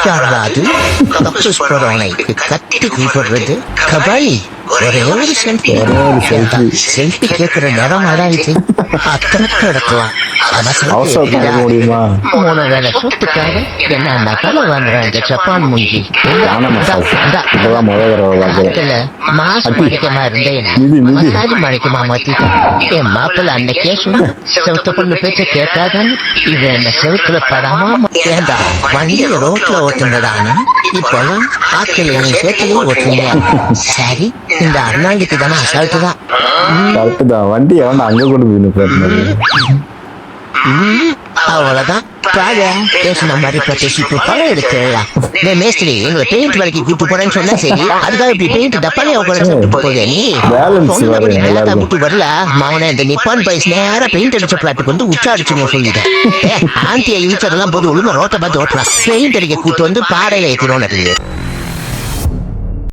யாராவது கக்கூஸ் போறவனைக்கு கட்டி கூப்பிடுறது கபாலி. ஒரே ஒரு செல்ஃபி செல்ஃபி கேட்கிற நேரம் ஆடாயிடுச்சு. அத்தனை எடுக்கலாம் முடியுமா? 3 வேளை சூத்துக்காக என்ன கலை வாங்குறாங்க ஜப்பான் மூஞ்சி. மாசம் மடிக்கமா இருந்தேன் மசாஜ் மடிக்கமா மாத்திட்டேன். என் மாப்பிள்ள அன்னைக்கே சொன்ன செவத்த பொண்ணு பேச்ச கேட்டாதான்னு இது என்ன செவத்துல படாம ஏண்டா வண்டியை ரோட்ல ஓட்டுனதானு இப்பெல்லாம் ஆட்களையும் சேர்த்துலையும் ஓட்டுனீங்க. சரி இந்த அண்ணாங்கிட்டு தானே அசால்ட்டு தான். வண்டி எவன் அங்க கொண்டு போய் அவ்வளவுதான். பேசின மாதிரி பேசிட்டு பழம் எடுத்துடலாம். மேஸ்திரி எங்களை பெயிண்ட் வேலைக்கு கூப்பிட்டு போறேன்னு சொன்னா சரி, அதுக்காக இப்படி பெயிண்ட் டப்பாலே போகுது. நீ விட்டு வரல மாவன இந்த நிப்பான் பைஸ் நேரா பெயிண்ட் அடிச்ச பிளாட்டுக்கு வந்து உச்சா அடிச்சுன்னு சொல்லிட்டேன். ஆண்டியை இழுச்சதெல்லாம் போது ஒழுங்கா ரோட்டை பார்த்து ஓட்டலாம். பெயிண்ட் அடிக்க கூட்டு வந்து பாடையில ஏற்றினோன்னு இருக்குது.